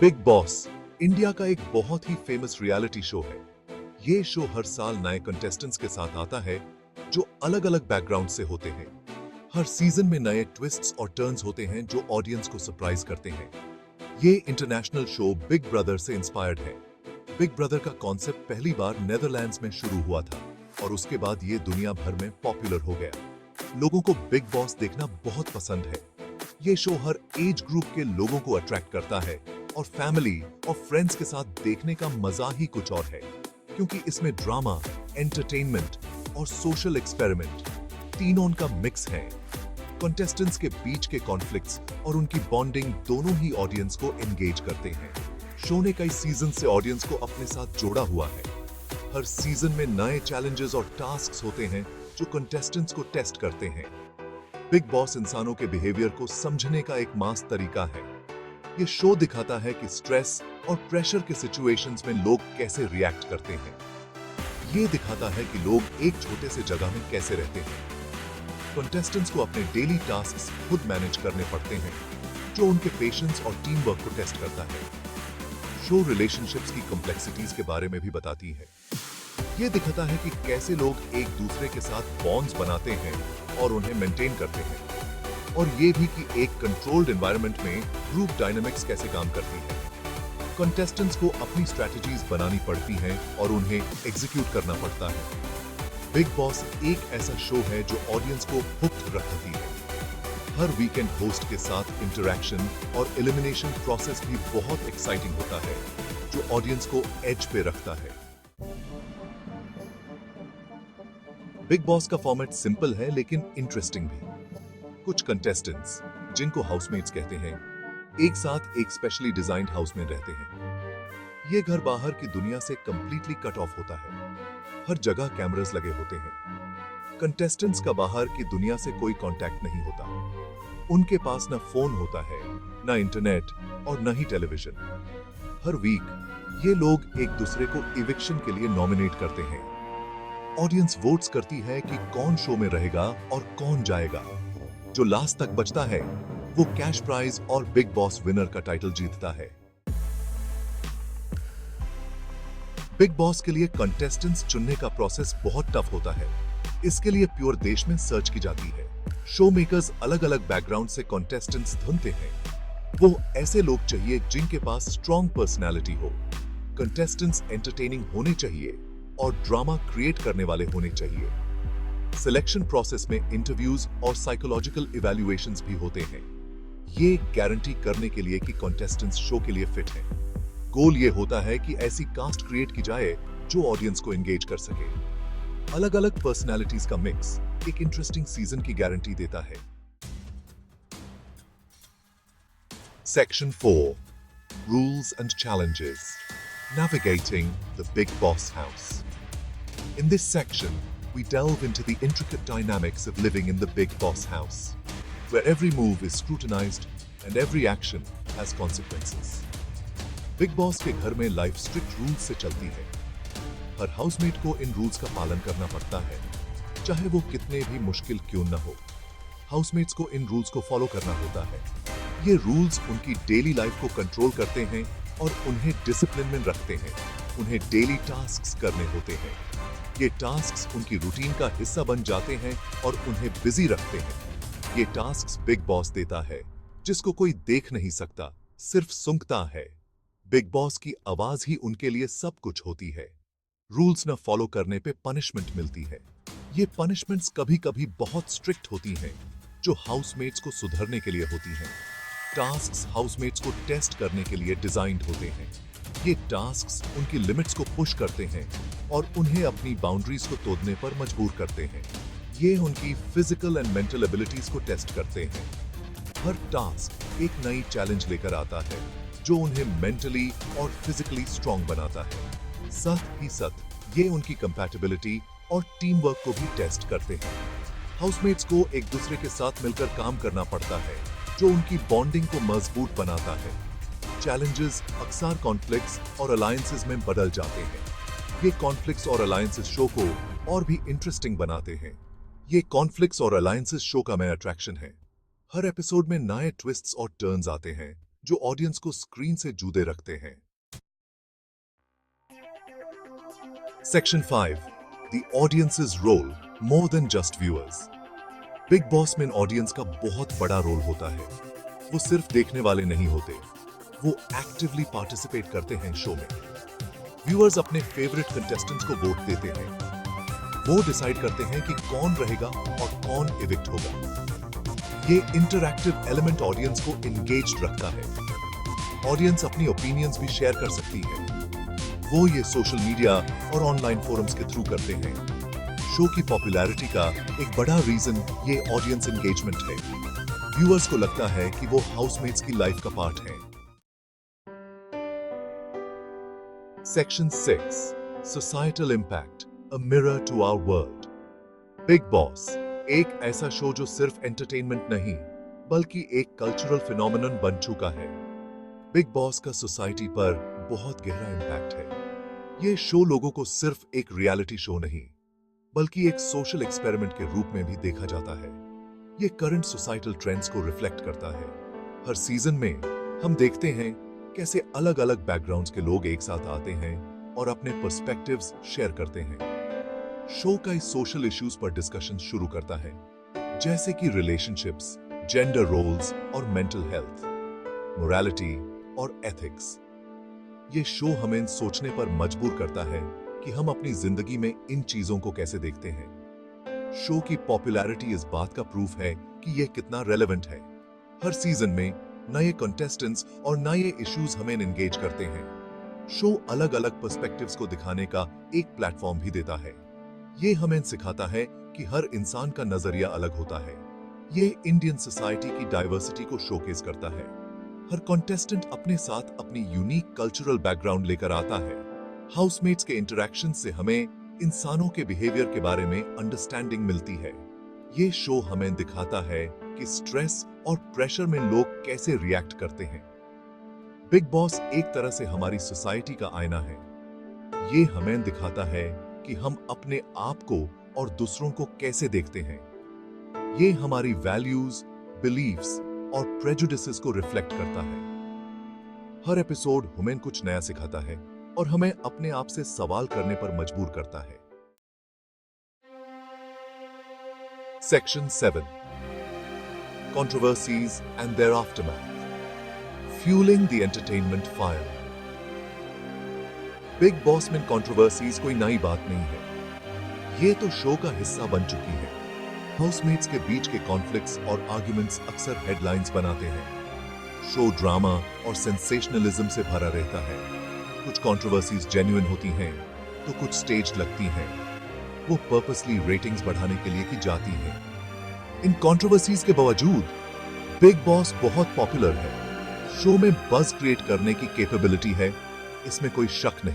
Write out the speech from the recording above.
Big boss India का एक बहुत ही फेमस रियलिटी शो है। ये शो हर साल नए कंटेस्टेंट्स के साथ आता है जो अलग अलग बैकग्राउंड से होते हैं। हर सीजन में नए ट्विस्ट्स और टर्न्स होते हैं जो ऑडियंस को सरप्राइज करते हैं। ये इंटरनेशनल शो बिग ब्रदर से इंस्पायर्ड है। बिग ब्रदर का कॉन्सेप्ट पहली बार नेदरलैंड्स में शुरू हुआ था और उसके बाद ये दुनिया भर में पॉपुलर हो गया। लोगों को बिग बॉस देखना बहुत पसंद है। ये शो हर एज ग्रुप के लोगों को अट्रैक्ट करता है और फैमिली और फ्रेंड्स के साथ देखने का मजा ही कुछ और है, क्योंकि इसमें ड्रामा, एंटरटेनमेंट और सोशल एक्सपेरिमेंट तीनों का मिक्स है। कंटेस्टेंट्स के बीच के कॉन्फ्लिक्ट्स और उनकी बॉन्डिंग दोनों ही ऑडियंस को एंगेज करते हैं। शो ने कई सीजन से ऑडियंस को अपने साथ जोड़ा हुआ है। हर सीजन में नए चैलेंजेस और टास्क्स होते हैं जो कंटेस्टेंट्स को टेस्ट करते हैं। बिग बॉस इंसानों के बिहेवियर को समझने का एक मास तरीका है। ये शो दिखाता है कि स्ट्रेस और प्रेशर के सिचुएशंस में लोग कैसे रिएक्ट करते हैं। ये दिखाता है कि लोग एक छोटे से जगह में कैसे रहते हैं। कंटेस्टेंट्स को अपने डेली टास्क्स खुद मैनेज करने पड़ते हैं, जो उनके पेशेंस और टीम वर्क को टेस्ट करता है। शो रिलेशनशिप्स की कॉम्प्लेक्सिटीज के बारे में भी बताती है। ये दिखाता है कि कैसे लोग एक दूसरे के साथ बॉन्ड्स बनाते हैं और उन्हें मेंटेन करते हैं, और ये भी कि एक कंट्रोल्ड एनवायरनमेंट में ग्रुप डायनामिक्स कैसे काम करती है। कंटेस्टेंट्स को अपनी स्ट्रैटेजीज बनानी पड़ती हैं और उन्हें एग्जीक्यूट करना पड़ता है। बिग बॉस एक ऐसा शो है जो ऑडियंस को हुक्ड रखती है। हर वीकेंड होस्ट के साथ इंटरैक्शन और एलिमिनेशन प्रोसेस भी बहुत एक्साइटिंग होता है, जो ऑडियंस को एज पे रखता है। बिग बॉस का फॉर्मेट सिंपल है लेकिन इंटरेस्टिंग भी। कुछ कंटेस्टेंट्स, जिनको हाउसमेट्स कहते हैं, एक साथ एक स्पेशली डिजाइन्ड हाउस में रहते हैं। ये घर बाहर की दुनिया से कंप्लीटली कट ऑफ होता है। हर जगह कैमरास लगे होते हैं। कंटेस्टेंट्स का बाहर की दुनिया से कोई कांटेक्ट नहीं होता। उनके पास ना फोन होता है, ना इंटरनेट और ना ही टेलीविजन। हर वीक ये लोग एक दूसरे को इविक्शन के लिए नॉमिनेट करते हैं। ऑडियंस वोट्स करती है कि कौन शो में रहेगा और कौन जाएगा। जो लास्ट तक बचता है वो कैश प्राइज और बिग बॉस विनर का टाइटल जीतता है। बिग बॉस के लिए कंटेस्टेंट्स चुनने का प्रोसेस बहुत टफ होता है। इसके लिए प्योर देश में सर्च की जाती है। शो मेकर्स अलग अलग बैकग्राउंड से कंटेस्टेंट्स ढूंढते हैं। वो ऐसे लोग चाहिए जिनके पास स्ट्रॉन्ग पर्सनालिटी हो। कंटेस्टेंट्स एंटरटेनिंग होने चाहिए और ड्रामा क्रिएट करने वाले होने चाहिए। सिलेक्शन प्रोसेस में इंटरव्यूज और साइकोलॉजिकल इवैल्यूएशंस भी होते हैं। ये गारंटी करने के लिए कि कंटेस्टेंट्स शो के लिए फिट हैं। गोल ये होता है कि ऐसी कास्ट क्रिएट की जाए जो ऑडियंस को एंगेज कर सके। अलग अलग पर्सनालिटीज का मिक्स एक इंटरेस्टिंग सीजन की गारंटी देता है। Section 4, rules and challenges, navigating the Big Boss house. In this section, we delve into the intricate dynamics of living in the Big Boss house, where every move is scrutinized and every action has consequences. Big Boss के घर में life strict rules से चलती है। हर housemate को इन rules का पालन करना पड़ता है, चाहे वो कितने भी मुश्किल क्यों न हो। हाउसमेट्स को इन रूल्स को फॉलो करना होता है। ये रूल्स उनकी डेली लाइफ को कंट्रोल करते हैं और उन्हें डिसिप्लिन में रखते हैं। उन्हें डेली टास्क्स करने होते हैं। ये टास्क्स उनकी रूटीन का हिस्सा बन जाते हैं और उन्हें बिजी रखते हैं। ये टास्क्स बिग बॉस देता है, जिसको कोई देख नहीं सकता, सिर्फ सूंघता है। बिग बॉस की आवाज ही उनके लिए सब कुछ होती है। रूल्स न फॉलो करने पे पनिशमेंट मिलती है। ये पनिशमेंट्स कभी-कभी बहुत स्ट्रिक्ट होती हैं, जो हाउसमेट्स को सुधरने के लिए होती हैं। टास्क्स हाउसमेट्स को टेस्ट करने के लिए डिजाइन्ड होते हैं। ये टास्क्स उनकी लिमिट्स को पुश करते हैं और उन्हें अपनी बाउंड्रीज को तोड़ने पर मजबूर करते हैं। ये उनकी फिजिकल एंड मेंटल एबिलिटीज को टेस्ट करते हैं। हर टास्क एक नई चैलेंज लेकर आता है, जो उन्हें मेंटली और फिजिकली स्ट्रॉन्ग बनाता है। साथ ही साथ ये उनकी कंपैटिबिलिटी और टीम वर्क को भी टेस्ट करते हैं। हाउसमेट्स को एक दूसरे के साथ मिलकर काम करना पड़ता है, जो उनकी बॉन्डिंग को मजबूत बनाता है। चैलेंजेस अक्सर कॉन्फ्लिक्ट्स और अलायंसेस में बदल जाते हैं। ये कॉन्फ्लिक्ट्स और अलायंसेस शो को और भी इंटरेस्टिंग बनाते हैं। ये कॉन्फ्लिक्ट्स और अलायंसेस शो का नया अट्रैक्शन है। हर एपिसोड में नए ट्विस्ट्स और टर्न्स आते हैं, जो ऑडियंस को स्क्रीन से जुड़े रखते हैं। Section 5, the audiences role more than just viewers. Bigg Boss में ऑडियंस का बहुत बड़ा रोल होता है। वो सिर्फ देखने वाले नहीं होते, वो एक्टिवली पार्टिसिपेट करते हैं शो में। व्यूअर्स अपने फेवरेट कंटेस्टेंट्स को वोट देते हैं। वो डिसाइड करते हैं कि कौन रहेगा और कौन इविक्ट होगा। ये इंटरैक्टिव एलिमेंट ऑडियंस को एंगेज्ड रखता है। ऑडियंस अपनी ओपिनियंस भी शेयर कर सकती है। वो ये सोशल मीडिया और ऑनलाइन फोरम्स के थ्रू करते हैं। शो की पॉपुलैरिटी का एक बड़ा रीजन ये ऑडियंस एंगेजमेंट है। व्यूअर्स को लगता है कि वो हाउसमेट्स की लाइफ का पार्ट है। Section 6, societal impact, a mirror to our world. Bigg Boss एक ऐसा शो जो सिर्फ एंटरटेनमेंट नहीं बल्कि एक कल्चरल फिनोमेनन बन चुका है। बिग बॉस का सोसाइटी पर बहुत गहरा इम्पैक्ट है। ये शो लोगों को सिर्फ एक रियलिटी शो नहीं बल्कि एक सोशल एक्सपेरिमेंट के रूप में भी देखा जाता है। ये करंट सोसाइटल ट्रेंड्स को रिफ्लेक्ट करता है। हर सीजन में हम देखते हैं कैसे अलग अलग बैकग्राउंड्स के लोग एक साथ आते हैं और अपने पर्सपेक्टिव्स शेयर करते हैं। शो का इस सोशल इश्यूज पर डिस्कशन शुरू करता है, जैसे कि रिलेशनशिप्स, जेंडर रोल्स और मेंटल हेल्थ, मोरालिटी और एथिक्स। ये शो हमें सोचने पर मजबूर करता है कि हम अपनी जिंदगी में इन चीजों को कैसे देखते हैं। शो की पॉपुलैरिटी इस बात का प्रूफ है कि यह कितना रेलेवेंट है। हर सीजन में नए कंटेस्टेंट्स और नए इश्यूज हमें एंगेज करते हैं। शो अलग अलग पर्सपेक्टिव्स को दिखाने का एक प्लेटफॉर्म भी देता है। ये हमें सिखाता है कि हर इंसान का नजरिया अलग होता है। ये इंडियन सोसाइटी की डाइवर्सिटी को शोकेस करता है। हर कंटेस्टेंट अपने साथ अपनी यूनिक कल्चरल बैकग्राउंड लेकर आता है। हाउसमेट्स के इंटरैक्शन से हमें इंसानों के बिहेवियर के बारे में अंडरस्टैंडिंग मिलती है। ये शो हमें दिखाता है कि स्ट्रेस और प्रेशर में लोग कैसे रिएक्ट करते हैं। बिग बॉस एक तरह से हमारी सोसाइटी का आईना है। ये हमें दिखाता है कि हम अपने आप को और दूसरों को कैसे देखते हैं। ये हमारी वैल्यूज, बिलीव्स और प्रेजुडिसेस को रिफ्लेक्ट करता है। हर एपिसोड हमें कुछ नया सिखाता है और हमें अपने आप से सवाल करने पर मजबूर करता है। Section 7, controversies and their aftermath, fueling the entertainment fire. Bigg Boss में कंट्रोवर्सीज कोई नई बात नहीं है। ये तो शो का हिस्सा बन चुकी है। हाउसमेट्स के बीच के कॉन्फ्लिक्ट्स और आर्ग्यूमेंट्स अक्सर हेडलाइंस बनाते हैं। शो ड्रामा और सेंसेशनलिज्म से भरा रहता है। कुछ कंट्रोवर्सीज जेन्युइन होती हैं तो कुछ स्टेज लगती हैं। वो पर्पसली रेटिंग्स बढ़ाने के लिए की जाती हैं। इन कंट्रोवर्सीज के बावजूद बिग बॉस बहुत पॉपुलर है। शो में बज़ क्रिएट करने की कैपेबिलिटी है, इसमें कोई शक नहीं।